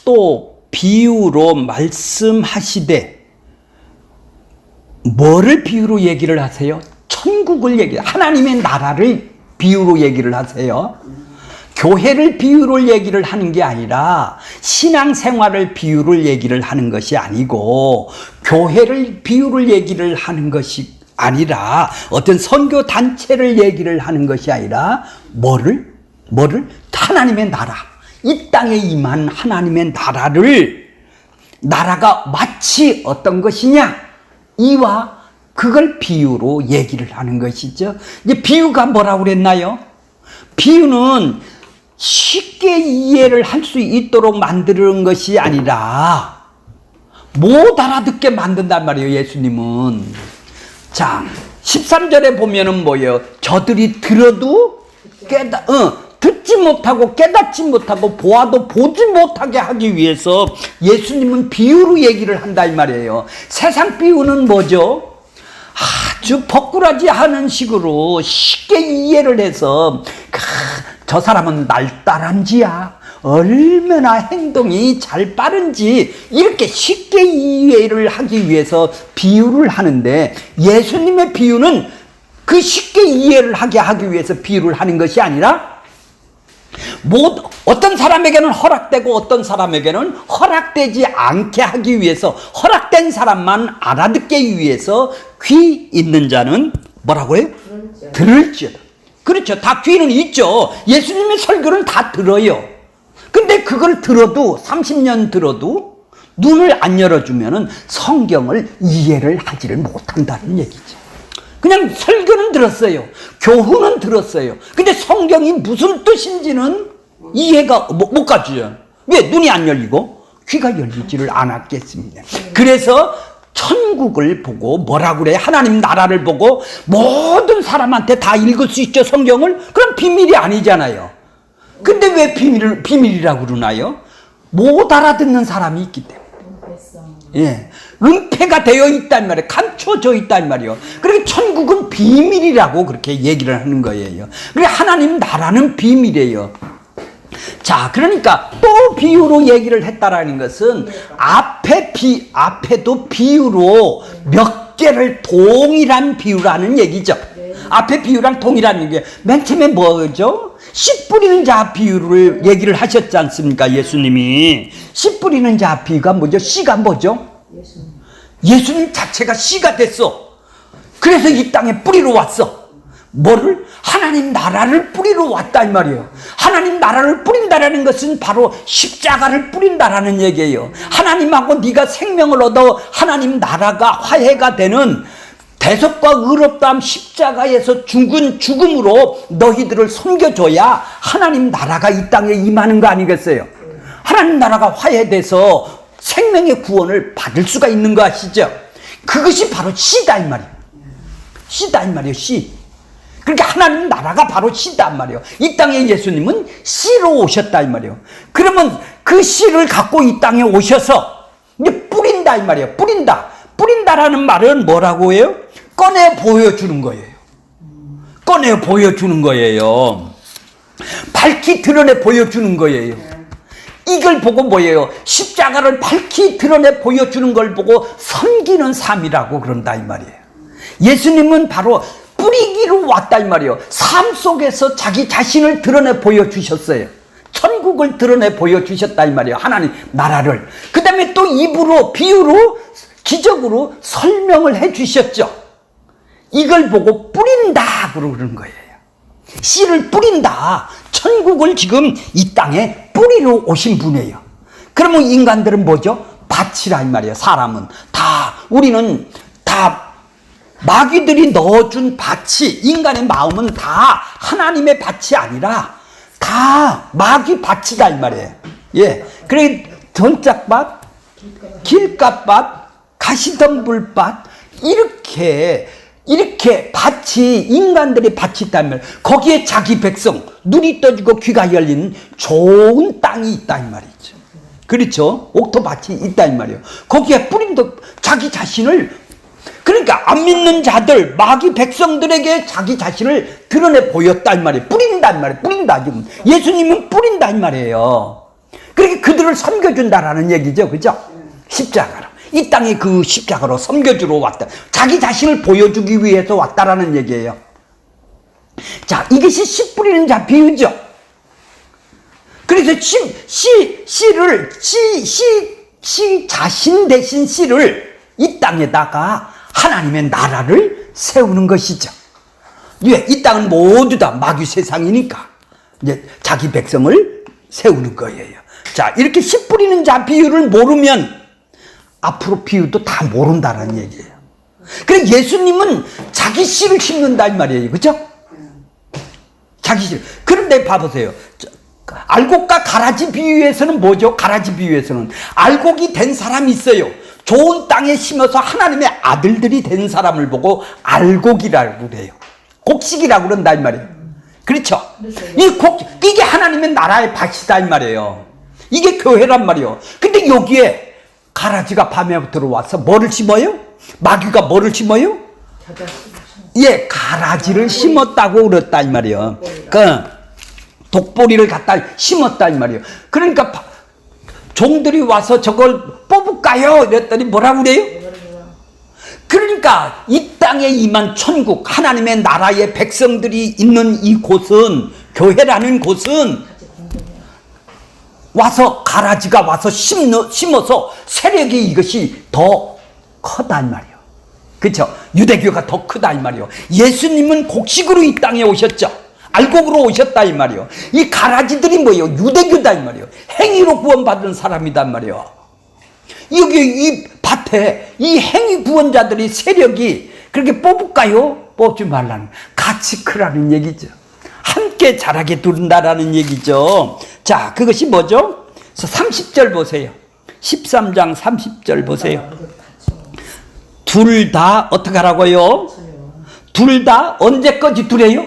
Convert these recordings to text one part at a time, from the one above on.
또 비유로 말씀하시되 뭐를 비유로 얘기를 하세요? 천국을 하나님의 나라를 비유로 얘기를 하세요. 교회를 비유로 얘기를 하는 게 아니라 신앙생활을 비유로 얘기를 하는 것이 아니고 교회를 비유로 얘기를 하는 것이 아니라 어떤 선교 단체를 얘기를 하는 것이 아니라 뭐를? 하나님의 나라, 이 땅에 임한 하나님의 나라가 마치 어떤 것이냐, 이와 그걸 비유로 얘기를 하는 것이죠. 이제 비유가 뭐라고 그랬나요? 비유는 쉽게 이해를 할 수 있도록 만드는 것이 아니라 못 알아듣게 만든단 말이에요, 예수님은. 자, 13절에 보면은 뭐예요? 저들이 들어도 듣지 못하고 깨닫지 못하고 보아도 보지 못하게 하기 위해서 예수님은 비유로 얘기를 한다 이 말이에요. 세상 비유는 뭐죠? 아주 벅꾸라지하는 식으로 쉽게 이해를 해서 저 사람은 날따람쥐야, 얼마나 행동이 잘 빠른지 이렇게 쉽게 이해를 하기 위해서 비유를 하는데, 예수님의 비유는 그 쉽게 이해를 하기 위해서 비유를 하는 것이 아니라 어떤 사람에게는 허락되고 어떤 사람에게는 허락되지 않게 하기 위해서, 허락된 사람만 알아듣게 위해서 귀 있는 자는 뭐라고 해요? 들을지어다. 그렇죠. 다 귀는 있죠. 예수님의 설교는 다 들어요. 근데 그걸 들어도 30년 들어도 눈을 안 열어주면은 성경을 이해를 하지를 못한다는 얘기죠. 그냥 설교는 들었어요. 교훈은 들었어요. 근데 성경이 무슨 뜻인지는 이해가 못 가죠. 왜? 눈이 안 열리고 귀가 열리지를 않았겠습니다. 그래서 천국을 보고 뭐라고 그래? 하나님 나라를 보고 모든 사람한테 다 읽을 수 있죠, 성경을? 그럼 비밀이 아니잖아요. 근데 왜 비밀이라고 그러나요? 못 알아듣는 사람이 있기 때문에. 예, 은폐가 되어 있단 말이에요. 감춰져 있단 말이에요. 그러니까 천국은 비밀이라고 그렇게 얘기를 하는 거예요. 그러니까 하나님 나라는 비밀이에요. 자, 그러니까 또 비유로 얘기를 했다라는 것은 앞에도 비유로 몇 개를 동일한 비유라는 얘기죠. 앞에 비유랑 동일한 얘기. 맨 처음에 뭐죠? 씨 뿌리는 자 비유를 얘기를 하셨지 않습니까? 예수님이. 씨 뿌리는 자 비유가 뭐죠? 씨가 뭐죠? 예수님 자체가 씨가 됐어. 그래서 이 땅에 뿌리러 왔어. 뭐를? 하나님 나라를 뿌리러 왔다 이 말이에요. 하나님 나라를 뿌린다라는 것은 바로 십자가를 뿌린다라는 얘기예요. 하나님하고 네가 생명을 얻어 하나님 나라가 화해가 되는 대속과 의롭다함 십자가에서 죽은 죽음으로 너희들을 섬겨줘야 하나님 나라가 이 땅에 임하는 거 아니겠어요? 하나님 나라가 화해돼서 생명의 구원을 받을 수가 있는 거 아시죠? 그것이 바로 씨다 이 말이에요. 씨다 이 말이에요. 씨. 그러니까 하나님 나라가 바로 씨다 이 말이에요. 이 땅에 예수님은 씨로 오셨다 이 말이에요. 그러면 그 씨를 갖고 이 땅에 오셔서 이제 뿌린다 이 말이에요. 뿌린다라는 말은 뭐라고 해요? 꺼내 보여주는 거예요. 꺼내 보여주는 거예요. 밝히 드러내 보여주는 거예요. 이걸 보고 뭐예요? 십자가를 밝히 드러내 보여주는 걸 보고 섬기는 삶이라고 그런다 이 말이에요. 예수님은 바로 뿌리기로 왔다 이 말이에요. 삶 속에서 자기 자신을 드러내 보여주셨어요. 천국을 드러내 보여주셨다 이 말이에요. 하나님 나라를. 그 다음에 또 입으로 비유로 기적으로 설명을 해주셨죠. 이걸 보고 뿌린다 그러는 거예요. 씨를 뿌린다. 천국을 지금 이 땅에 뿌리러 오신 분이에요. 그러면 인간들은 뭐죠? 밭이라 이 말이에요. 사람은 다, 우리는 다 마귀들이 넣어준 밭이, 인간의 마음은 다 하나님의 밭이 아니라 다 마귀 밭이다 이 말이에요. 예, 그래 전짝밭, 길가밭, 가시덤불밭 이렇게 밭이, 인간들의 밭이 있다면 거기에 자기 백성, 눈이 떠지고 귀가 열린 좋은 땅이 있다 이 말이죠. 그렇죠? 옥토밭이 있다 이 말이에요. 거기에 뿌린도 자기 자신을, 그러니까 안 믿는 자들, 마귀 백성들에게 자기 자신을 드러내 보였다 이 말이에요. 뿌린다 이 말이에요. 뿌린다. 지금 예수님은 뿌린다 이 말이에요. 그렇게 그들을 섬겨준다라는 얘기죠. 그죠? 십자가로. 이 땅에 그 십자가로 섬겨주러 왔다. 자기 자신을 보여주기 위해서 왔다라는 얘기예요. 자, 이것이 씨 뿌리는 자 비유죠. 그래서 씨 자신 대신 씨를 이 땅에다가 하나님의 나라를 세우는 것이죠. 왜? 이 땅은 모두 다 마귀 세상이니까 이제 자기 백성을 세우는 거예요. 자, 이렇게 씨 뿌리는 자 비유를 모르면 앞으로 비유도 다 모른다는 얘기예요. 그래서 예수님은 자기 씨를 심는다 이 말이에요. 그죠? 자기 씨. 그런데 봐보세요. 알곡과 가라지 비유에서는 뭐죠? 가라지 비유에서는 알곡이 된 사람이 있어요. 좋은 땅에 심어서 하나님의 아들들이 된 사람을 보고 알곡이라고 그래요. 곡식이라고 그런다 이 말이에요. 그렇죠? 이게 하나님의 나라의 밭이다 이 말이에요. 이게 교회란 말이에요. 근데 여기에 가라지가 밤에 들어와서 뭐를 심어요? 마귀가 뭐를 심어요? 예, 가라지를 심었다고 그랬다 이 말이에요. 그 독보리를 갖다 심었다 이 말이에요. 그러니까 종들이 와서 저걸 뽑을까요? 이랬더니 뭐라고 그래요? 그러니까 이 땅에 임한 천국, 하나님의 나라의 백성들이 있는 이 곳은, 교회라는 곳은 와서 가라지가 와서 심어서 세력이 이것이 더 크다 이 말이에요. 그렇죠? 유대교가 더 크다 이 말이에요. 예수님은 곡식으로 이 땅에 오셨죠. 알곡으로 오셨다 이 말이에요. 이 가라지들이 뭐예요? 유대교다 이 말이에요. 행위로 구원받은 사람이단 말이에요. 여기 이 밭에 이 행위 구원자들이 세력이 그렇게 뽑을까요? 뽑지 말라는, 같이 크라는 얘기죠. 함께 자라게 두른다라는 얘기죠. 자, 그것이 뭐죠? 30절 보세요. 13장 30절 보세요. 둘 다 어떻게 하라고요? 둘 다 언제까지 두래요?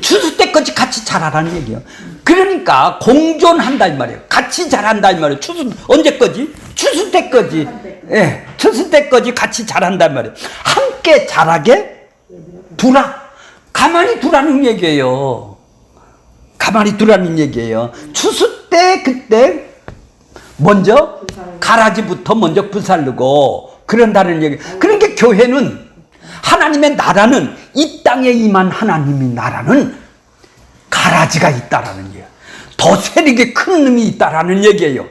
추수 때까지 같이 자라라는 얘기예요. 그러니까 공존한다 이 말이에요. 같이 자란다 이 말이에요. 언제까지? 추수 때까지. 예, 추수 때까지 같이 자란다 이 말이에요. 함께 자라게 두라. 가만히 두라는 얘기예요. 가만히 두라는 얘기예요. 추수 때 그때 먼저 가라지부터 먼저 부살르고 그런다는 얘기. 그러니까 교회는, 하나님의 나라는, 이 땅에 임한 하나님의 나라는 가라지가 있다라는 얘기예요. 더 세력이 큰 놈이 있다라는 얘기예요.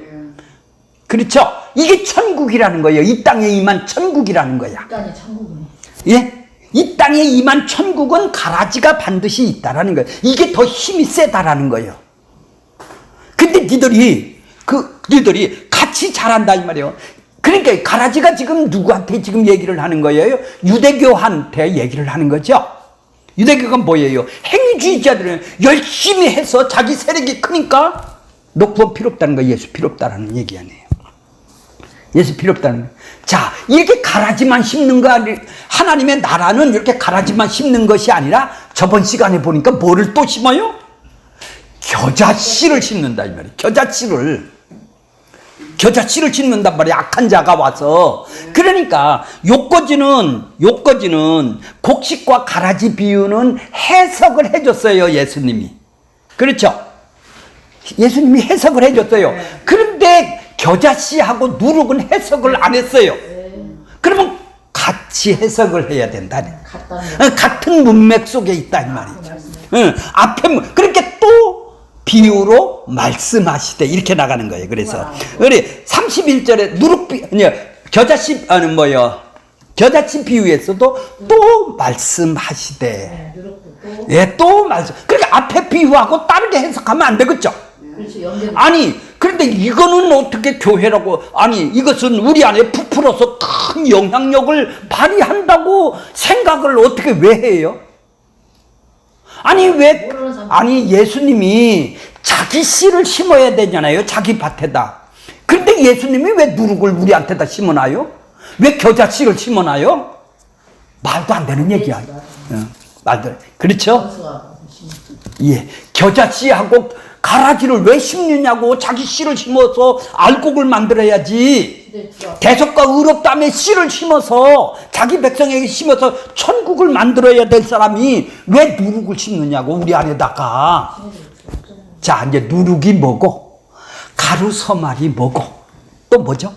그렇죠? 이게 천국이라는 거예요. 이 땅에 임한 천국이라는 거야. 이 땅에 천국이네. 예? 이 땅에 임한 천국은 가라지가 반드시 있다라는 거예요. 이게 더 힘이 세다라는 거예요. 근데 니들이 같이 자란다 이 말이에요. 그러니까 가라지가 지금 누구한테 지금 얘기를 하는 거예요? 유대교한테 얘기를 하는 거죠. 유대교가 뭐예요? 행위주의자들은 열심히 해서 자기 세력이 크니까 너 구원 필요 없다는 거, 예수 필요 없다라는 얘기 아니에요. 예수 필요 없다는 거예요. 자, 이렇게 가라지만 심는 거 아니, 하나님의 나라는 이렇게 가라지만 심는 것이 아니라 저번 시간에 보니까 뭐를 또 심어요? 겨자씨를 심는다 이 말이에요. 겨자씨를 심는단 말이에요. 악한 자가 와서. 그러니까 요거지는 곡식과 가라지 비유는 해석을 해줬어요. 예수님이. 그렇죠? 예수님이 해석을 해줬어요. 그런데 겨자씨하고 누룩은 해석을 안 했어요. 그러면 같이 해석을 해야 된다. 같은 문맥 속에 있다 이 말이죠. 앞에 그렇게 또 비유로 말씀하시되 이렇게 나가는 거예요. 그래서 우리 31절에 겨자씨 겨자씨 비유에서도 또 말씀하시되, 예, 또 말씀. 그러니까 앞에 비유하고 다르게 해석하면 안 되겠죠. 아니, 그런데 이거는 어떻게 교회라고, 아니, 이것은 우리 안에 부풀어서 큰 영향력을 발휘한다고 생각을 어떻게 왜 해요? 아니, 예수님이 자기 씨를 심어야 되잖아요. 자기 밭에다. 그런데 예수님이 왜 누룩을 우리한테다 심어놔요? 왜 겨자씨를 심어놔요? 말도 안 되는 얘기야. 말도. 그렇죠? 예. 겨자씨하고 가라지를 왜 심느냐고. 자기 씨를 심어서 알곡을 만들어야지. 대속과 의롭다며 씨를 심어서 자기 백성에게 심어서 천국을 만들어야 될 사람이 왜 누룩을 심느냐고 우리 안에다가. 자, 이제 누룩이 뭐고 가루서말이 뭐고 또 뭐죠?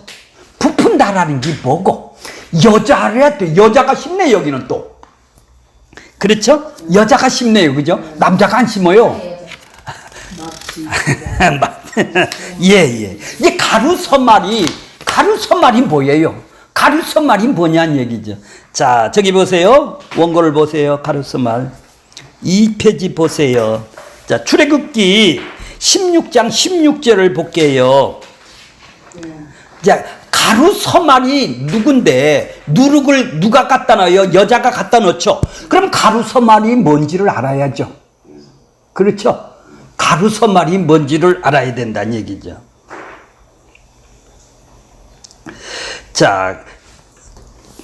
부푼다라는 게 뭐고 여자래야 돼. 여자가 심네 여기는 또. 그렇죠? 여자가 심네요. 그죠? 남자가 안 심어요. 예. 이 가루서말이 뭐예요? 가루서말이 뭐냐는 얘기죠. 자, 저기 보세요. 원고를 보세요. 가루서말. 2페이지 보세요. 자, 출애굽기 16장 16절을 볼게요. 자, 가루서말이 누군데 누룩을 누가 갖다 넣어요? 여자가 갖다 넣죠. 그럼 가루서말이 뭔지를 알아야죠. 그렇죠? 가루서말이 뭔지를 알아야 된다는 얘기죠. 자,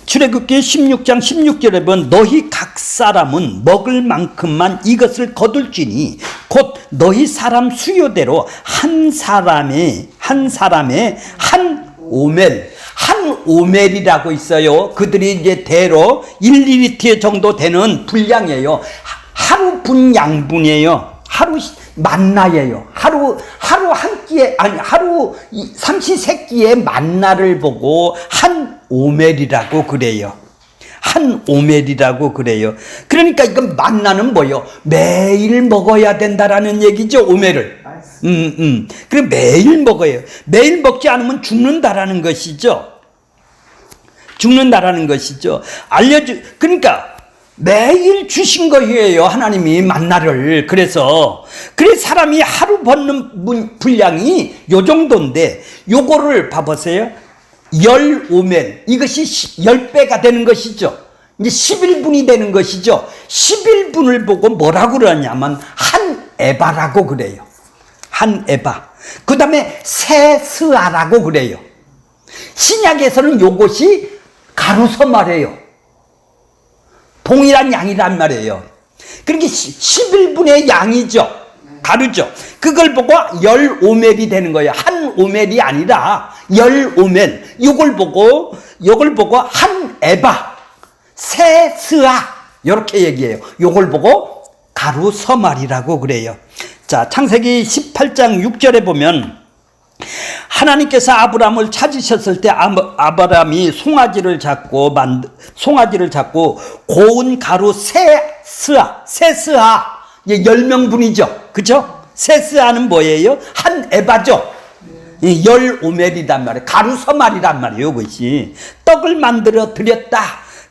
출애굽기 16장 16절에 보면 너희 각 사람은 먹을 만큼만 이것을 거둘지니 곧 너희 사람 수요대로 한 사람의 한 오멜이라고 있어요. 그들이 이제 대로 1리터 정도 되는 분량이에요. 하루 분 양분이에요. 하루 만나예요. 하루 한 끼에 하루 삼시세끼의 만나를 보고 한 오멜이라고 그래요. 한 오멜이라고 그래요. 그러니까 이건 만나는 뭐예요? 매일 먹어야 된다라는 얘기죠. 오멜을. 그럼 매일 먹어요. 매일 먹지 않으면 죽는다라는 것이죠. 죽는다라는 것이죠. 그러니까 매일 주신 거예요. 하나님이 만나를. 그래서 사람이 하루 버는 분량이 요 정도인데 요거를 봐보세요. 10오멜 이것이 10배가 되는 것이죠. 이제 11분이 되는 것이죠. 11분을 보고 뭐라고 그러냐면 한 에바라고 그래요. 한 에바. 그 다음에 세스아라고 그래요. 신약에서는 요것이 가루서말이에요. 동일한 양이란 말이에요. 그러니까 11분의 양이죠. 가루죠. 그걸 보고 10오멜이 되는 거예요. 한 오멜이 아니라 10오멜. 이걸 보고 한 에바, 세스아 이렇게 얘기해요. 이걸 보고 가루서말이라고 그래요. 자, 창세기 18장 6절에 보면 하나님께서 아브라함을 찾으셨을 때 아브라함이 송아지를 잡고 고운 가루 세스아 10명분이죠. 그죠? 세스아는 뭐예요? 한 에바죠. 10오멜이란 말이에요. 가루서말이란 말이에요. 그것이 떡을 만들어 드렸다.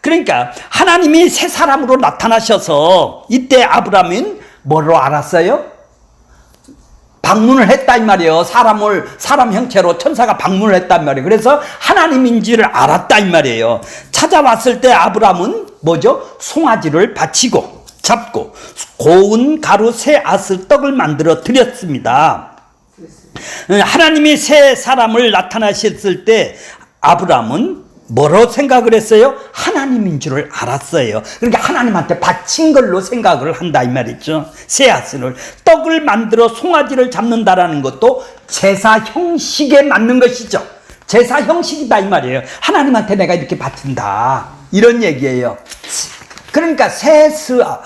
그러니까 하나님이 새 사람으로 나타나셔서 이때 아브라함은 뭐로 알았어요? 방문을 했다 이 말이에요. 사람 형체로 천사가 방문을 했단 말이에요. 그래서 하나님인지를 알았다 이 말이에요. 찾아왔을 때 아브라함은 뭐죠? 송아지를 바치고 잡고 고운 가루 새 아스 떡을 만들어 드렸습니다. 하나님이 새 사람을 나타나셨을 때 아브라함은 뭐로 생각을 했어요? 하나님인 줄을 알았어요. 그러니까 하나님한테 바친 걸로 생각을 한다 이 말이죠. 새아스를 떡을 만들어 송아지를 잡는다라는 것도 제사 형식에 맞는 것이죠. 제사 형식이다 이 말이에요. 하나님한테 내가 이렇게 바친다 이런 얘기예요. 그러니까 세스아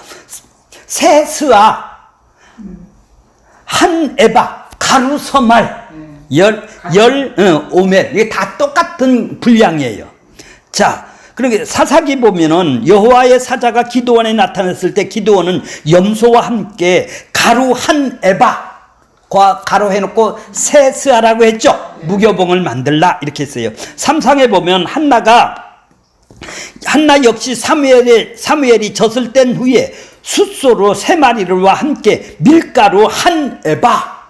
한 에바 가루서말 10오멜 이게 다 똑같은 분량이에요. 자, 그러니까 사사기 보면은 여호와의 사자가 기드온에 나타났을 때 기드온은 염소와 함께 가루 한 에바 가루 해놓고 세스하라고 했죠. 무교봉을 만들라 이렇게 했어요. 삼상에 보면 한나 역시 사무엘이 젖을 뗀 후에 숫소로 3마리와 함께 밀가루 한 에바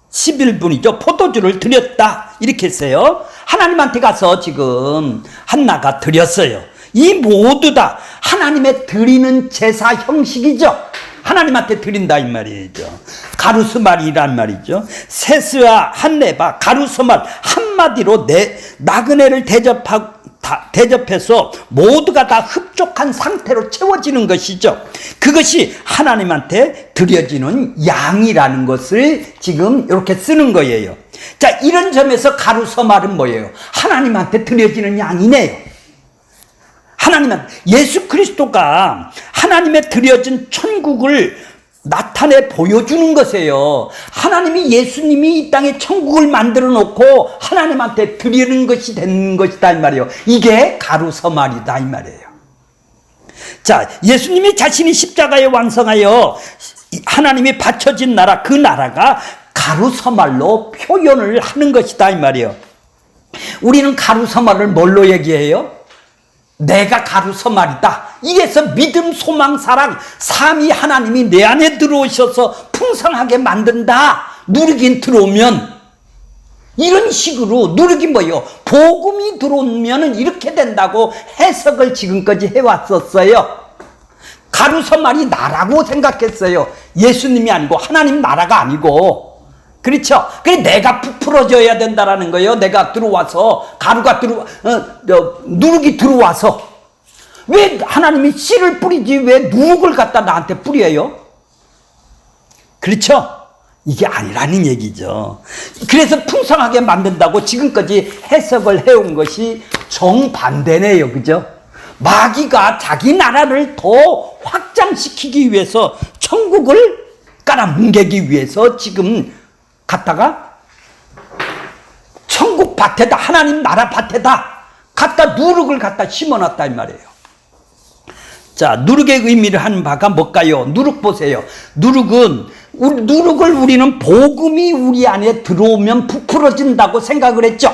11분이죠. 포도주를 드렸다 이렇게 했어요. 하나님한테 가서 지금 한나가 드렸어요. 이 모두 다 하나님의 드리는 제사 형식이죠. 하나님한테 드린다 이 말이죠. 가루스말이란 말이죠. 세스와 한레바 가루스말 한마디로 나그네를 대접해서 모두가 다 흡족한 상태로 채워지는 것이죠. 그것이 하나님한테 드려지는 양이라는 것을 지금 이렇게 쓰는 거예요. 자, 이런 점에서 가루서말은 뭐예요? 하나님한테 드려지는 양이네요. 예수 그리스도가 하나님의 드려진 천국을 나타내 보여주는 것이에요. 하나님이 예수님이 이 땅에 천국을 만들어 놓고 하나님한테 드리는 것이 된 것이다 이 말이에요. 이게 가루서말이다 이 말이에요. 자, 예수님이 자신이 십자가에 완성하여 하나님이 바쳐진 나라, 그 나라가 가루서말로 표현을 하는 것이다 이 말이에요. 우리는 가루서말을 뭘로 얘기해요? 내가 가루서말이다. 이래서 믿음, 소망, 사랑, 삼위 하나님이 내 안에 들어오셔서 풍성하게 만든다. 누르긴 들어오면 이런 식으로 누르긴 뭐예요? 복음이 들어오면 이렇게 된다고 해석을 지금까지 해왔었어요. 가루서말이 나라고 생각했어요. 예수님이 아니고 하나님 나라가 아니고. 그렇죠? 그래 내가 부풀어져야 된다라는 거예요. 내가 들어와서 가루가 누룩이 들어와서 왜 하나님이 씨를 뿌리지 왜 누룩을 갖다 나한테 뿌려요? 그렇죠? 이게 아니라는 얘기죠. 그래서 풍성하게 만든다고 지금까지 해석을 해온 것이 정반대네요. 그죠? 마귀가 자기 나라를 더 확장시키기 위해서 천국을 깔아뭉개기 위해서 지금 갖다가 천국 밭에다 하나님 나라 밭에다 갖다 누룩을 갖다 심어놨다 이 말이에요. 자, 누룩의 의미를 하는 바가 뭘까요? 누룩 보세요. 누룩을 우리는 복음이 우리 안에 들어오면 부풀어진다고 생각을 했죠.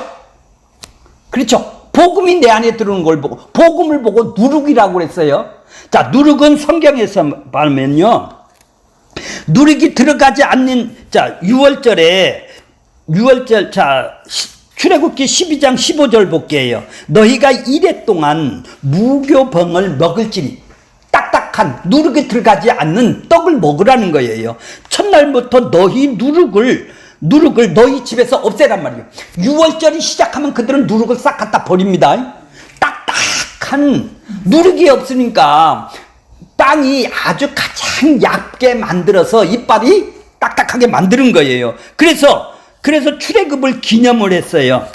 그렇죠? 복음이 내 안에 들어오는 걸 보고 복음을 보고 누룩이라고 그랬어요. 자, 누룩은 성경에서 보면요, 누룩이 들어가지 않는, 자, 6월절, 자, 출애굽기 12장 15절 볼게요. 너희가 이래 동안 무교병을 먹을지니, 딱딱한 누룩이 들어가지 않는 떡을 먹으라는 거예요. 첫날부터 너희 누룩을 너희 집에서 없애란 말이에요. 6월절이 시작하면 그들은 누룩을 싹 갖다 버립니다. 딱딱한 누룩이 없으니까 땅이 아주 가장 얇게 만들어서 이빨이 딱딱하게 만드는 거예요. 그래서 출애굽을 기념을 했어요.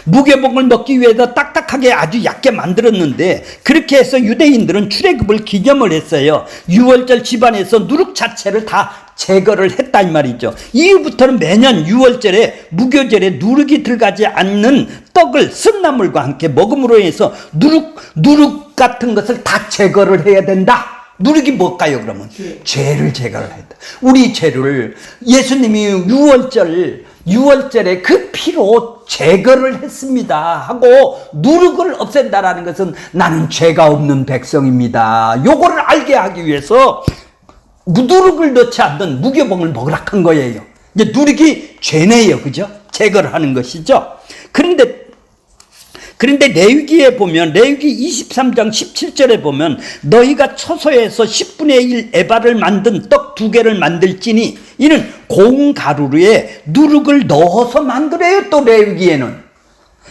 무교복을 먹기 위해서 딱딱하게 아주 얇게 만들었는데 그렇게 해서 유대인들은 출애굽을 기념을 했어요. 6월절 집안에서 누룩 자체를 다 제거를 했다 이 말이죠. 이후부터는 매년 6월절에 무교절에 누룩이 들어가지 않는 떡을 쓴나물과 함께 먹음으로 해서 누룩 같은 것을 다 제거를 해야 된다. 누룩이 뭘까요 그러면? 죄를 제거를 했다. 우리 죄를 예수님이 6월절에 그 피로 제거를 했습니다 하고 누룩을 없앤다라는 것은 나는 죄가 없는 백성입니다. 요거를 알게 하기 위해서 누룩을 넣지 않는 무교복을 먹으라 한 거예요. 이제 누룩이 죄네요. 그죠? 제거를 하는 것이죠. 그런데 레위기에 보면 레위기 23장 17절에 보면 너희가 처소에서 10분의 1 에바를 만든 떡 2개를 만들지니 이는 고운 가루에 누룩을 넣어서 만들어요. 또 레위기에는.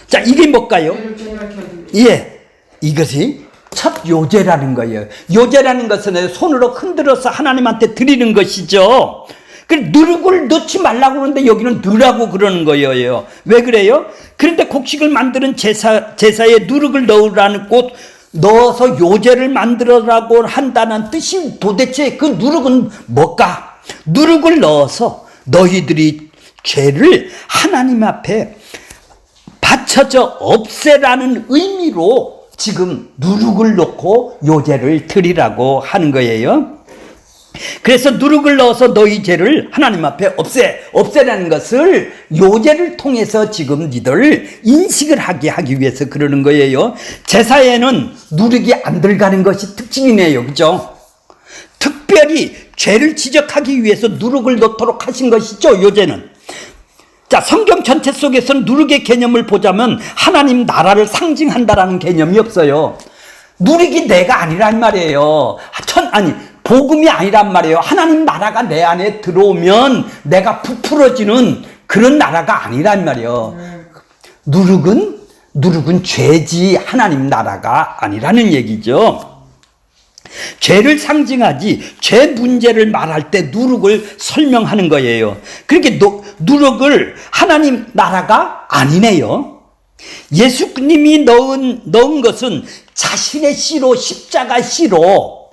자, 이게 뭘까요? 예, 이것이 첫 요제라는 거예요. 요제라는 것은 손으로 흔들어서 하나님한테 드리는 것이죠. 누룩을 넣지 말라고 그러는데 여기는 넣으라고 그러는 거예요. 왜 그래요? 그런데 곡식을 만드는 제사에 누룩을 넣으라는 곳 넣어서 요제를 만들어라고 한다는 뜻이 도대체 그 누룩은 뭘까? 누룩을 넣어서 너희들이 죄를 하나님 앞에 바쳐져 없애라는 의미로 지금 누룩을 넣고 요제를 드리라고 하는 거예요. 그래서 누룩을 넣어서 너희 죄를 하나님 앞에 없애라는 것을 요제를 통해서 지금 니들 인식을 하게 하기 위해서 그러는 거예요. 제사에는 누룩이 안 들어가는 것이 특징이네요. 그죠? 특별히 죄를 지적하기 위해서 누룩을 넣도록 하신 것이죠. 요제는. 자, 성경 전체 속에서 누룩의 개념을 보자면 하나님 나라를 상징한다라는 개념이 없어요. 누룩이 내가 아니란 말이에요. 복음이 아니란 말이에요. 하나님 나라가 내 안에 들어오면 내가 부풀어지는 그런 나라가 아니란 말이에요. 누룩은 죄지 하나님 나라가 아니라는 얘기죠. 죄를 상징하지 죄 문제를 말할 때 누룩을 설명하는 거예요. 그렇게 누룩을 하나님 나라가 아니네요. 예수님이 넣은 것은 자신의 씨로 십자가 씨로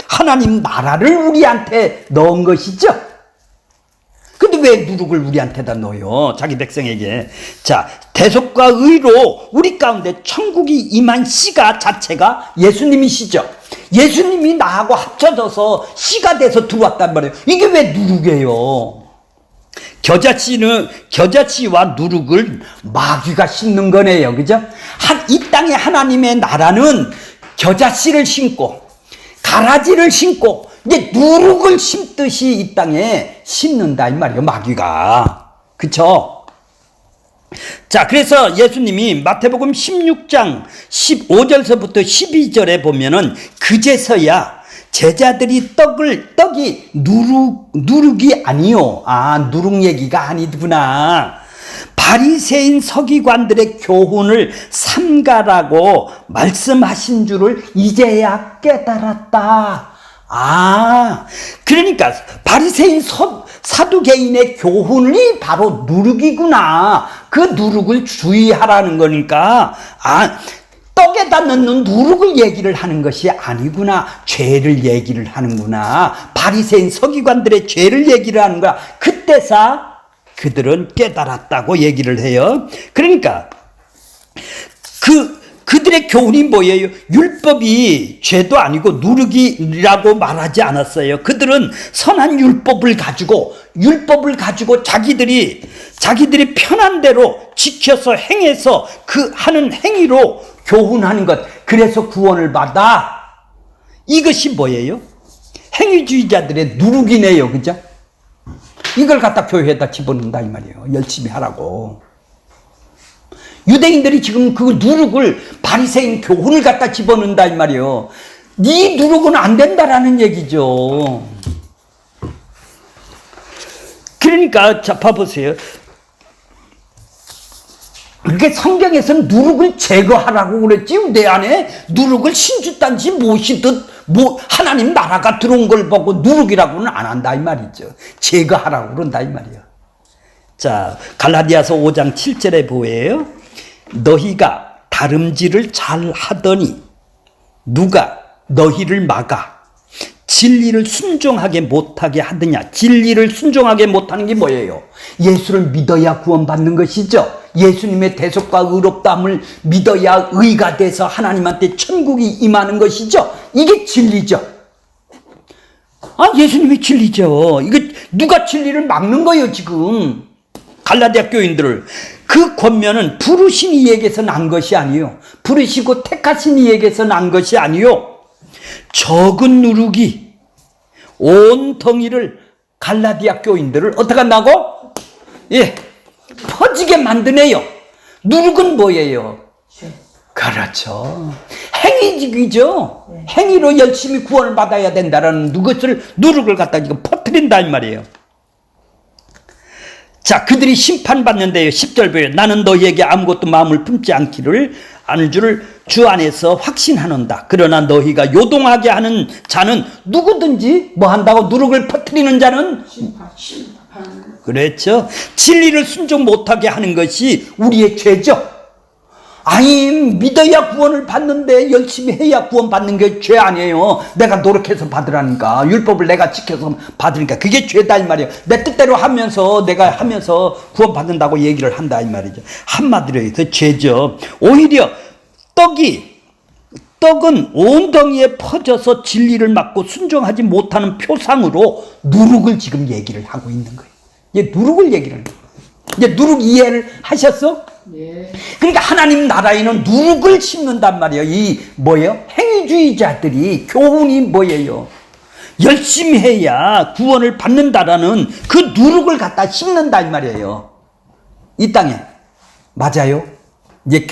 하나님 나라를 우리한테 넣은 것이죠. 근데 왜 누룩을 우리한테다 넣어요? 자기 백성에게. 자, 대속과 의로 우리 가운데 천국이 임한 씨가 자체가 예수님이시죠. 예수님이 나하고 합쳐져서 씨가 돼서 들어왔단 말이에요. 이게 왜 누룩이에요? 겨자씨와 누룩을 마귀가 심는 거네요. 그죠? 이 땅에 하나님의 나라는 겨자씨를 심고 가라지를 심고 이제 누룩을 심듯이 이 땅에 심는다 이 말이에요. 마귀가. 그쵸? 자, 그래서 예수님이 마태복음 16장 15절서부터 12절에 보면은 그제서야 제자들이 떡이 누룩이 아니요. 아, 누룩 얘기가 아니구나. 바리새인 서기관들의 교훈을 삼가라고 말씀하신 줄을 이제야 깨달았다. 아, 그러니까 바리새인 사두개인의 교훈이 바로 누룩이구나. 그 누룩을 주의하라는 거니까, 아, 떡에다 넣는 누룩을 얘기를 하는 것이 아니구나. 죄를 얘기를 하는구나. 바리새인 서기관들의 죄를 얘기를 하는 거야. 그때서 그들은 깨달았다고 얘기를 해요. 그러니까 그들의 교훈이 뭐예요? 율법이 죄도 아니고 누룩이라고 말하지 않았어요. 그들은 선한 율법을 가지고 자기들이 편한 대로 지켜서 행해서 그 하는 행위로 교훈하는 것. 그래서 구원을 받아. 이것이 뭐예요? 행위주의자들의 누룩이네요. 그죠? 이걸 갖다 교회에다 집어넣는다 이 말이에요. 열심히 하라고. 유대인들이 지금 그 누룩을 바리새인 교훈을 갖다 집어넣는다 이 말이에요. 네 누룩은 안 된다라는 얘기죠. 그러니까 자 봐보세요. 그러니까 성경에서는 누룩을 제거하라고 그랬지. 내 안에 누룩을 신주단지 모시듯 하나님 나라가 들어온 걸 보고 누룩이라고는 안 한다 이 말이죠. 제거하라고 그런다 이 말이에요. 자, 갈라디아서 5장 7절에 보여요. 너희가 다름질을 잘 하더니 누가 너희를 막아 진리를 순종하게 못하게 하느냐. 진리를 순종하게 못하는 게 뭐예요? 예수를 믿어야 구원받는 것이죠. 예수님의 대속과 의롭다함을 믿어야 의가 돼서 하나님한테 천국이 임하는 것이죠. 이게 진리죠. 아, 예수님이 진리죠. 이거 누가 진리를 막는 거예요 지금. 갈라디아 교인들을. 그 권면은 부르신 이에게서 난 것이 아니요. 부르시고 택하신 이에게서 난 것이 아니요. 적은 누룩이 온 덩이를 갈라디아 교인들을 어떻게 한다고? 예, 퍼지게 만드네요. 누룩은 뭐예요? 그렇죠. 행위직이죠. 행위로 열심히 구원을 받아야 된다라는 누룩을 갖다 지금 퍼뜨린다 이 말이에요. 자, 그들이 심판받는데요. 10절 보여요. 나는 너희에게 아무것도 마음을 품지 않을 줄을 주 안에서 확신하는다. 그러나 너희가 요동하게 하는 자는 누구든지 뭐 한다고 누룩을 퍼뜨리는 자는 그렇죠. 진리를 순종 못하게 하는 것이 우리의 죄죠. 아니, 믿어야 구원을 받는데 열심히 해야 구원 받는 게 죄 아니에요. 내가 노력해서 받으라니까. 율법을 내가 지켜서 받으니까 그게 죄다 이 말이에요. 내 뜻대로 하면서 내가 하면서 구원 받는다고 얘기를 한다 이 말이죠. 한마디로 해서 죄죠. 오히려 떡은 온 덩이에 퍼져서 진리를 막고 순종하지 못하는 표상으로 누룩을 지금 얘기를 하고 있는 거예요. 이제 누룩을 얘기를 하는 거예요. 이제 누룩 이해를 하셨어? 예. 그러니까 하나님 나라에는 누룩을 심는단 말이에요. 이 뭐예요? 행위주의자들이 교훈이 뭐예요? 열심히 해야 구원을 받는다라는 그 누룩을 갖다 심는다 이 말이에요. 이 땅에. 맞아요? 이제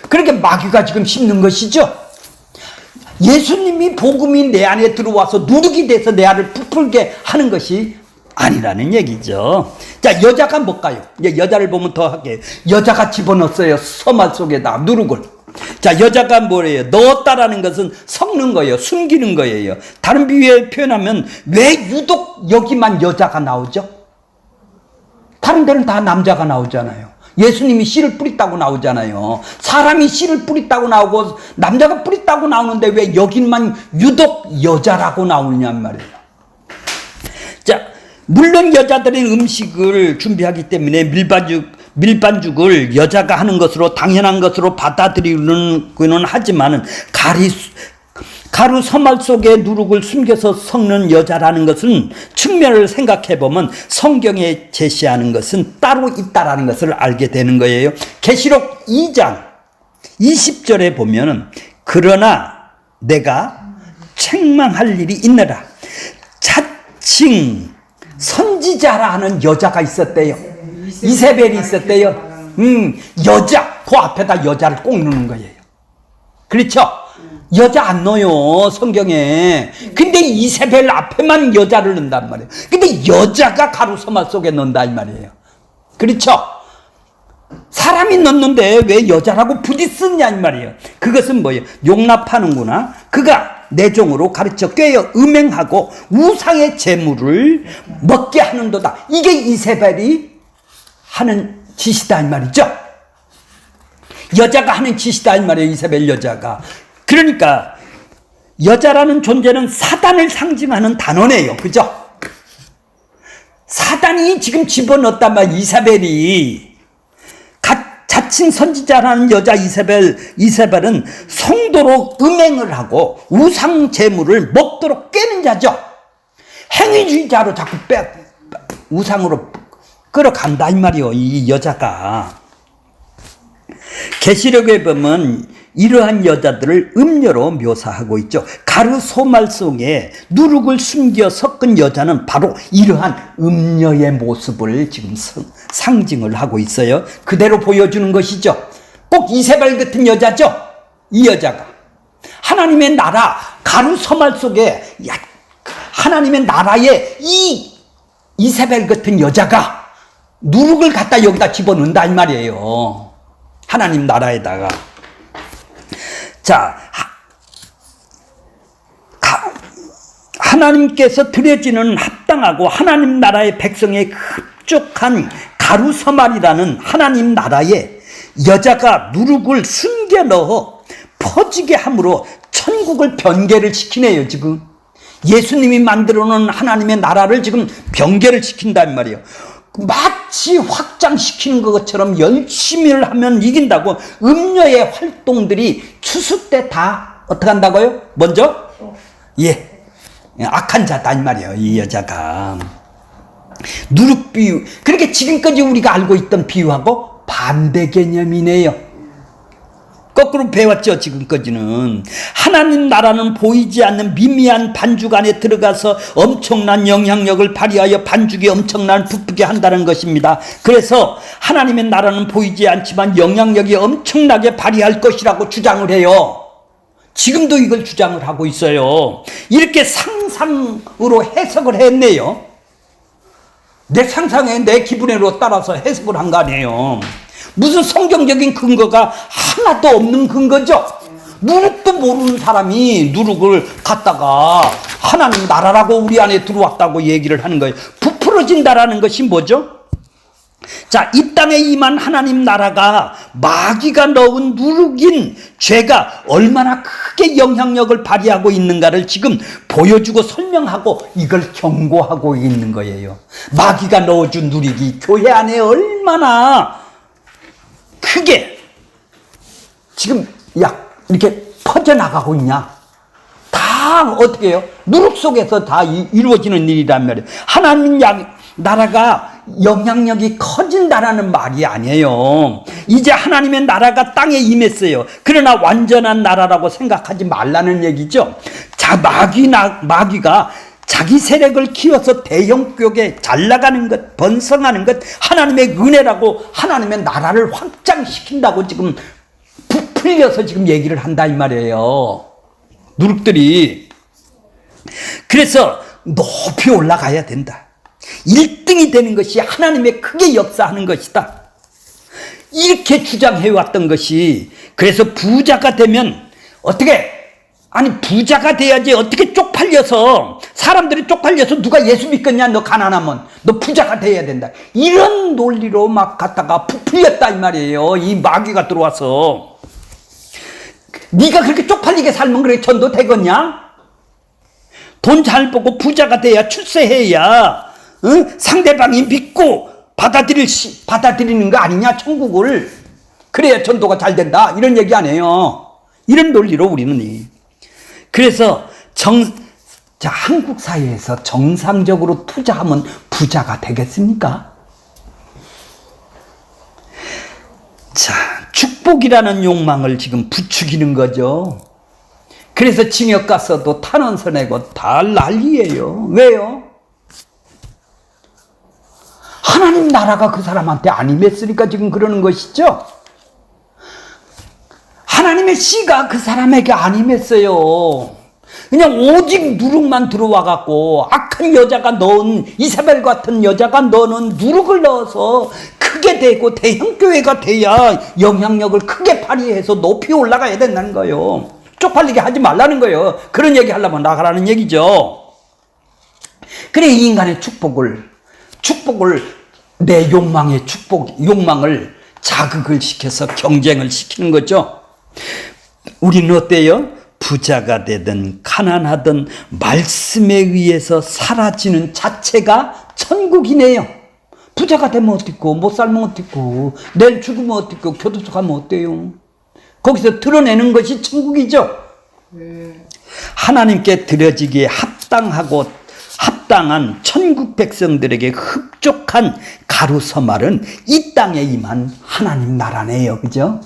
그렇게 마귀가 지금 심는 것이죠. 예수님이 복음이 내 안에 들어와서 누룩이 돼서 내 안을 부풀게 하는 것이 아니라는 얘기죠. 자, 여자가 뭘까요? 이제 여자를 보면 더 할게요. 여자가 집어넣었어요. 서말 속에다 누룩을. 자, 여자가 뭐래요? 넣었다라는 것은 섞는 거예요. 숨기는 거예요. 다른 비유에 표현하면 왜 유독 여기만 여자가 나오죠? 다른 데는 다 남자가 나오잖아요. 예수님이 씨를 뿌렸다고 나오잖아요. 사람이 씨를 뿌렸다고 나오고 남자가 뿌렸다고 나오는데 왜 여긴만 유독 여자라고 나오느냐 말이에요. 자, 물론 여자들의 음식을 준비하기 때문에 밀반죽을 여자가 하는 것으로 당연한 것으로 받아들이는 하지만은 가루 서말 속에 누룩을 숨겨서 섞는 여자라는 것은 측면을 생각해 보면 성경에 제시하는 것은 따로 있다라는 것을 알게 되는 거예요. 계시록 2장 20절에 보면은 그러나 내가 책망할 일이 있느라 자칭 선지자라 하는 여자가 있었대요. 이세벨이 있었대요. 여자 그 앞에다 여자를 꼭 넣는 거예요. 그렇죠? 여자 안 넣어요 성경에. 근데 이세벨 앞에만 여자를 넣는단 말이에요. 근데 여자가 가루서말 속에 넣는다 이 말이에요. 그렇죠? 사람이 넣는데 왜 여자라고 부디 쓰냐 이 말이에요. 그것은 뭐예요? 용납하는구나. 그가 내 종으로 가르쳐 꿰어 음행하고 우상의 재물을 먹게 하는도다. 이게 이세벨이 하는 짓이다 이 말이죠. 여자가 하는 짓이다 이 말이에요. 이세벨 여자가. 그러니까 여자라는 존재는 사단을 상징하는 단어네요. 그죠? 사단이 지금 집어넣었단 말이에요. 이세벨이. 자칭 선지자라는 여자 이세벨은 성도로 음행을 하고 우상 재물을 먹도록 꿰는 자죠. 행위주의자로 자꾸 우상으로 끌어간다 이 말이에요. 이 여자가. 계시록에 보면 이러한 여자들을 음녀로 묘사하고 있죠. 가루 소말 속에 누룩을 숨겨 섞은 여자는 바로 이러한 음녀의 모습을 지금 상징을 하고 있어요. 그대로 보여주는 것이죠. 꼭 이세벨 같은 여자죠. 이 여자가 하나님의 나라 가루 소말 속에 하나님의 나라에 이 이세벨 같은 여자가 누룩을 갖다 여기다 집어넣는다 이 말이에요. 하나님 나라에다가. 자, 하나님께서 드려지는 합당하고 하나님 나라의 백성에 흡족한 가루서말이라는 하나님 나라에 여자가 누룩을 숨겨 넣어 퍼지게 함으로 천국을 변개를 시키네요. 지금 예수님이 만들어 놓은 하나님의 나라를 지금 변개를 시킨단 말이에요. 마치 확장시키는 것처럼 열심히 하면 이긴다고 음녀의 활동들이 추수 때 다 어떻게 한다고요? 먼저? 악한 자다 이 말이에요. 이 여자가. 누룩 비유. 그렇게 지금까지 우리가 알고 있던 비유하고 반대 개념이네요. 거꾸로 배웠죠. 지금까지는 하나님 나라는 보이지 않는 미미한 반죽 안에 들어가서 엄청난 영향력을 발휘하여 반죽이 엄청난 부풀게 한다는 것입니다. 그래서 하나님의 나라는 보이지 않지만 영향력이 엄청나게 발휘할 것이라고 주장을 해요. 지금도 이걸 주장을 하고 있어요. 이렇게 상상으로 해석을 했네요. 내 상상에 내 기분으로 따라서 해석을 한 거 아니에요. 무슨 성경적인 근거가 하나도 없는 근거죠. 누룩도 모르는 사람이 누룩을 갖다가 하나님 나라라고 우리 안에 들어왔다고 얘기를 하는 거예요. 부풀어진다라는 것이 뭐죠? 자, 이 땅에 임한 하나님 나라가 마귀가 넣은 누룩인 죄가 얼마나 크게 영향력을 발휘하고 있는가를 지금 보여주고 설명하고 이걸 경고하고 있는 거예요. 마귀가 넣어준 누룩이 교회 안에 얼마나 크게 지금 이렇게 퍼져나가고 있냐. 다 어떻게 해요? 누룩 속에서 다 이루어지는 일이란 말이에요. 하나님 나라가 영향력이 커진다라는 말이 아니에요. 이제 하나님의 나라가 땅에 임했어요. 그러나 완전한 나라라고 생각하지 말라는 얘기죠. 자, 마귀가 자기 세력을 키워서 대형교회 잘 나가는 것, 번성하는 것, 하나님의 은혜라고 하나님의 나라를 확장시킨다고 지금 부풀려서 지금 얘기를 한다 이 말이에요. 누룩들이. 그래서 높이 올라가야 된다. 1등이 되는 것이 하나님의 크게 역사하는 것이다. 이렇게 주장해왔던 것이, 그래서 부자가 되면 어떻게, 부자가 돼야지 어떻게 쪽팔려 사람들이 쪽팔려서 누가 예수 믿겠냐? 너 가난하면 너 부자가 돼야 된다. 이런 논리로 막 갖다가 부풀렸다 이 말이에요. 이 마귀가 들어와서. 네가 그렇게 쪽팔리게 살면 그래 전도 되겠냐? 돈 잘 벌고 부자가 돼야 출세해야 상대방이 믿고 받아들이는 거 아니냐 천국을. 그래야 전도가 잘 된다 이런 얘기 안 해요. 이런 논리로 우리는. 그래서 한국 사회에서 정상적으로 투자하면 부자가 되겠습니까? 자, 축복이라는 욕망을 지금 부추기는 거죠. 그래서 징역 가서도 탄원서 내고 다 난리예요. 왜요? 하나님 나라가 그 사람한테 안 임했으니까 지금 그러는 것이죠. 하나님의 씨가 그 사람에게 안 임했어요. 그냥 오직 누룩만 들어와 갖고 악한 여자가 넣은, 이사벨 같은 여자가 넣는 누룩을 넣어서 크게 되고 대형교회가 돼야 영향력을 크게 발휘해서 높이 올라가야 된다는 거예요. 쪽팔리게 하지 말라는 거예요. 그런 얘기 하려면 나가라는 얘기죠. 그래 이 인간의 축복을 내 욕망을 자극을 시켜서 경쟁을 시키는 거죠. 우리는 어때요? 부자가 되든 가난하든 말씀에 의해서 사라지는 자체가 천국이네요. 부자가 되면 어떻고, 못 살면 어떻고, 내일 죽으면 어떻고, 교도소 가면 어때요? 거기서 드러내는 것이 천국이죠. 하나님께 드려지기에 합당한 천국 백성들에게 흡족한 가루서말은 이 땅에 임한 하나님 나라네요. 그죠?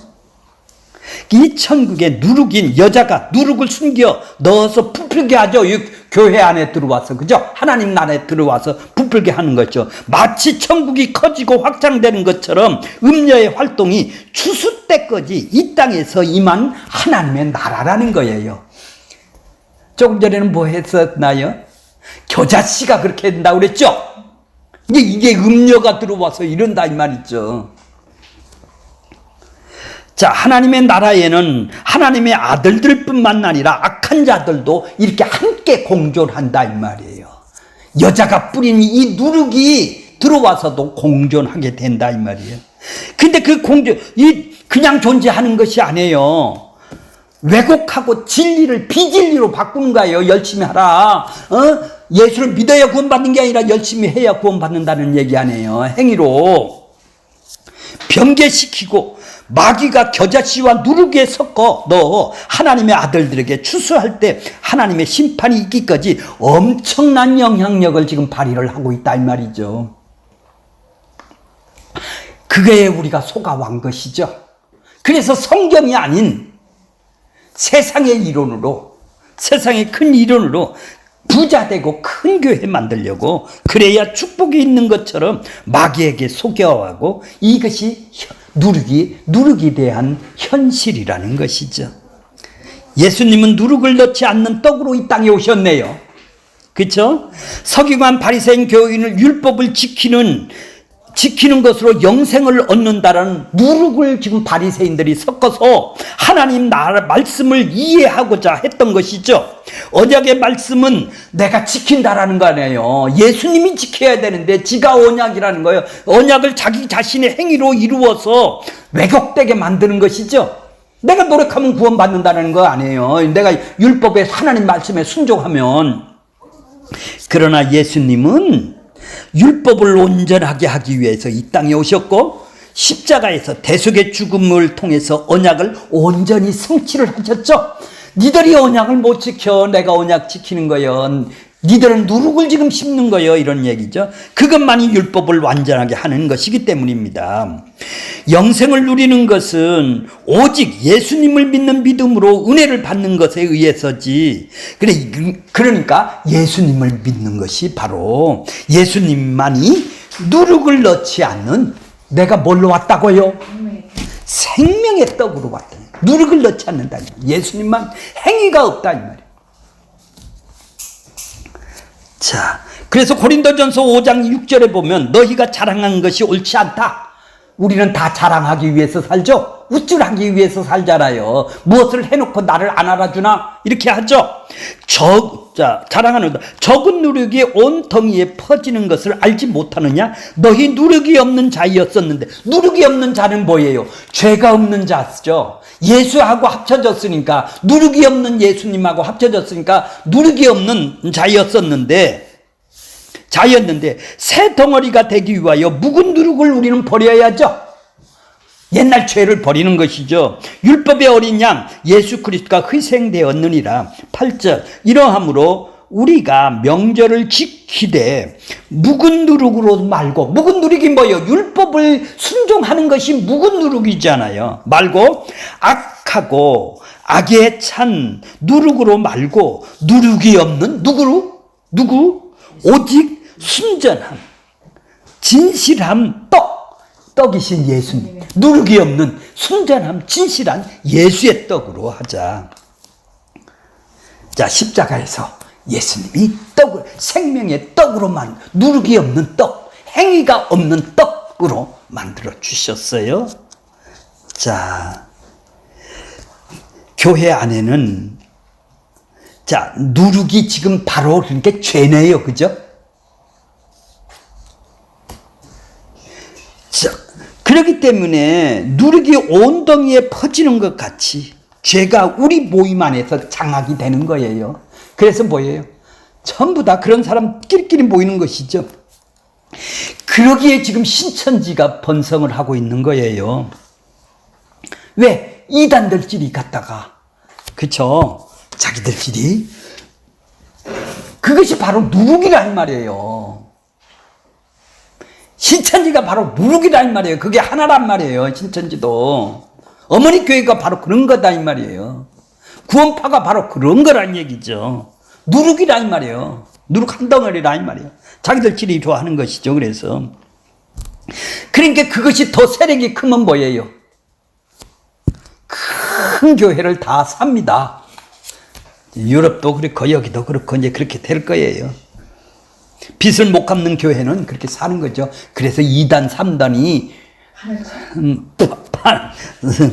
이 천국에 누룩인 여자가 누룩을 숨겨 넣어서 부풀게 하죠. 이 교회 안에 들어와서, 그죠? 하나님 나라에 들어와서 부풀게 하는 거죠. 마치 천국이 커지고 확장되는 것처럼 음녀의 활동이 추수 때까지 이 땅에서 임한 하나님의 나라라는 거예요. 조금 전에는 뭐 했었나요? 겨자씨가 그렇게 된다고 그랬죠? 이게 음녀가 들어와서 이런다 이 말이죠. 자, 하나님의 나라에는 하나님의 아들들뿐만 아니라 악한 자들도 이렇게 함께 공존한다 이 말이에요. 여자가 뿌린 이 누룩이 들어와서도 공존하게 된다 이 말이에요. 근데 그 그냥 존재하는 것이 아니에요. 왜곡하고 진리를 비진리로 바꾸는 거예요. 열심히 하라. 예수를 믿어야 구원받는 게 아니라 열심히 해야 구원받는다는 얘기 아니에요. 행위로 변개시키고 마귀가 겨자씨와 누룩에 섞어 넣어 하나님의 아들들에게 추수할 때 하나님의 심판이 있기까지 엄청난 영향력을 지금 발휘를 하고 있다 이 말이죠. 그게 우리가 속아온 것이죠. 그래서 성경이 아닌 세상의 이론으로, 세상의 큰 이론으로 부자 되고 큰 교회 만들려고, 그래야 축복이 있는 것처럼 마귀에게 속여하고, 이것이 누룩이 대한 현실이라는 것이죠. 예수님은 누룩을 넣지 않는 떡으로 이 땅에 오셨네요. 그렇죠? 서기관 바리새인 교인을 율법을 지키는 것으로 영생을 얻는다라는 누룩을 지금 바리새인들이 섞어서 하나님 나라 말씀을 이해하고자 했던 것이죠. 언약의 말씀은 내가 지킨다라는 거 아니에요. 예수님이 지켜야 되는데 지가 언약이라는 거예요. 언약을 자기 자신의 행위로 이루어서 왜곡되게 만드는 것이죠. 내가 노력하면 구원받는다는 거 아니에요. 내가 율법에 하나님 말씀에 순종하면. 그러나 예수님은 율법을 온전하게 하기 위해서 이 땅에 오셨고 십자가에서 대속의 죽음을 통해서 언약을 온전히 성취를 하셨죠. 니들이 언약을 못 지켜 내가 언약 지키는 거예요. 니들은 누룩을 지금 심는 거예요. 이런 얘기죠. 그것만이 율법을 완전하게 하는 것이기 때문입니다. 영생을 누리는 것은 오직 예수님을 믿는 믿음으로 은혜를 받는 것에 의해서지. 그러니까 예수님을 믿는 것이 바로 예수님만이 누룩을 넣지 않는, 내가 뭘로 왔다고요? 생명의 떡으로 왔다. 누룩을 넣지 않는다. 예수님만 행위가 없다 이 말이에요. 자, 그래서 고린도전서 5장 6절에 보면 너희가 자랑한 것이 옳지 않다. 우리는 다 자랑하기 위해서 살죠. 우쭐하기 위해서 살잖아요. 무엇을 해놓고 나를 안 알아주나? 이렇게 하죠. 자랑하는 적은 누룩이 온 덩이에 퍼지는 것을 알지 못하느냐? 너희 누룩이 없는 자였었는데, 누룩이 없는 자는 뭐예요? 죄가 없는 자죠. 예수하고 합쳐졌으니까, 누룩이 없는 예수님하고 합쳐졌으니까 누룩이 없는 자였는데 새 덩어리가 되기 위하여 묵은 누룩을 우리는 버려야죠. 옛날 죄를 버리는 것이죠. 율법의 어린 양 예수 그리스도가 희생되었느니라. 8절 이러함으로 우리가 명절을 지키되 묵은 누룩으로 말고, 묵은 누룩이 뭐예요? 율법을 순종하는 것이 묵은 누룩이잖아요. 말고 악하고 악에 찬 누룩으로 말고, 누룩이 없는 누구? 오직 순전함, 진실함, 떡이신 예수님, 누룩이 없는 순전함, 진실한 예수의 떡으로 하자. 자, 십자가에서 예수님이 떡을, 생명의 떡으로만, 누룩이 없는 떡, 행위가 없는 떡으로 만들어 주셨어요. 자, 교회 안에는, 자, 누룩이 지금 바로 그러니까 죄네요. 그죠? 자, 그렇기 때문에 누룩이 온 덩이에 퍼지는 것 같이 죄가 우리 모임 안에서 장악이 되는 거예요. 그래서 뭐예요? 전부 다 그런 사람끼리 모이는 것이죠. 그러기에 지금 신천지가 번성을 하고 있는 거예요. 왜? 이단들끼리 갔다가, 그쵸? 자기들끼리. 그것이 바로 누룩이란 말이에요. 신천지가 바로 누룩이란 말이에요. 그게 하나란 말이에요. 신천지도. 어머니 교회가 바로 그런 거다 이 말이에요. 구원파가 바로 그런 거란 얘기죠. 누룩이란 말이에요. 누룩 한 덩어리란 말이에요. 자기들끼리 좋아하는 것이죠. 그래서 그러니까 그것이 더 세력이 크면 뭐예요? 큰 교회를 다 삽니다. 유럽도 그렇고 여기도 그렇고 이제 그렇게 될 거예요. 빚을 못 갚는 교회는 그렇게 사는 거죠. 그래서 2단, 3단이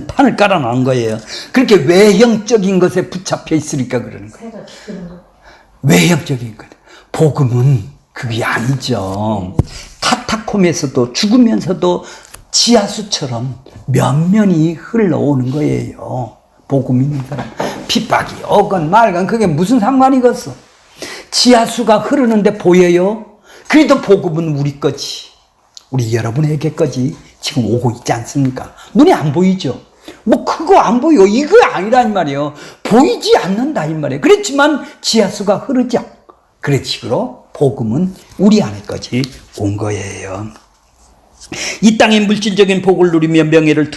판을 깔아놓은 거예요. 그렇게 외형적인 것에 붙잡혀 있으니까 그러는 거예요. 외형적인 것. 복음은 그게 아니죠. 카타콤에서도 죽으면서도 지하수처럼 면면이 흘러오는 거예요. 복음 있는 사람. 핍박이 오건 말건 그게 무슨 상관이겠어. 지하수가 흐르는데 보여요? 그래도 복음은 우리 거지. 우리 여러분에게 거지. 지금 오고 있지 않습니까? 눈에 안 보이죠? 뭐 그거 안 보여. 이거 아니란 말이에요. 보이지 않는다 이 말이에요. 그렇지만 지하수가 흐르죠. 그런 식으로 복음은 우리 안에까지 온 거예요. 이 땅의 물질적인 복을 누리며 명예를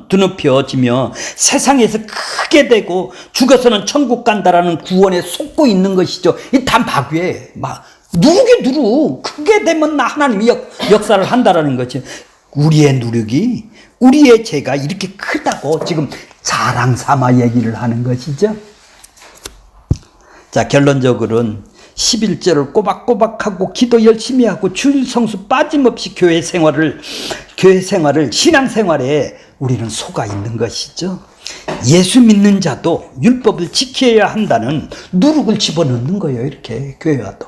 드높여지며 세상에서 크게 되고 죽어서는 천국 간다라는 구원에 속고 있는 것이죠. 이 다 마귀에 누룩이 크게 되면 하나님이 역사를 한다라는 거죠. 우리의 누룩이, 우리의 죄가 이렇게 크다고 지금 자랑 삼아 얘기를 하는 것이죠. 자, 결론적으로는 11절을 꼬박꼬박하고 기도 열심히 하고 주일 성수 빠짐없이 교회 생활을 신앙생활에 우리는 속아 있는 것이죠. 예수 믿는 자도 율법을 지켜야 한다는 누룩을 집어넣는 거예요. 이렇게 교회 와도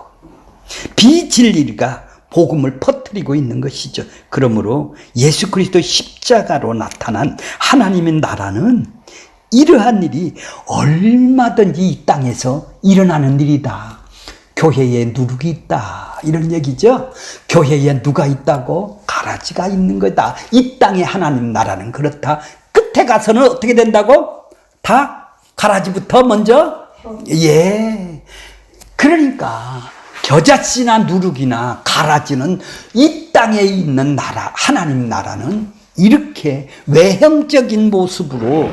비진리가 복음을 퍼뜨리고 있는 것이죠. 그러므로 예수 그리스도 십자가로 나타난 하나님의 나라는 이러한 일이 얼마든지 이 땅에서 일어나는 일이다. 교회에 누룩이 있다 이런 얘기죠. 교회에 누가 있다고? 가라지가 있는 거다. 이 땅에 하나님 나라는 그렇다. 끝에 가서는 어떻게 된다고? 다 가라지부터 먼저? 예. 그러니까 겨자씨나 누룩이나 가라지는 이 땅에 있는 나라, 하나님 나라는 이렇게 외형적인 모습으로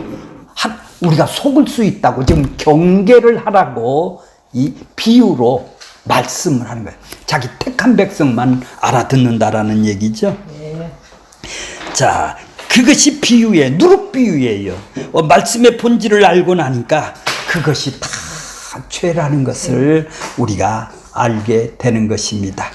우리가 속을 수 있다고 지금 경계를 하라고 이 비유로 말씀을 하는 거예요. 자기 택한 백성만 알아듣는다라는 얘기죠. 네. 자, 그것이 비유예요. 누룩 비유예요. 말씀의 본질을 알고 나니까 그것이 다 죄라는 것을 우리가 알게 되는 것입니다.